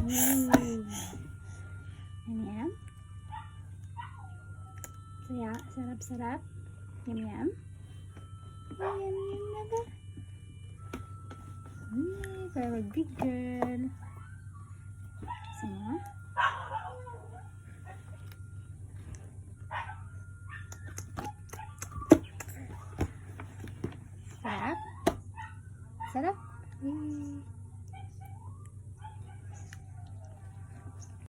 Yum, yum. Saya, sarap-sarap. Yum, yum. Yum, yum na ba? Very big girl. Sama. Sarap. Sarap.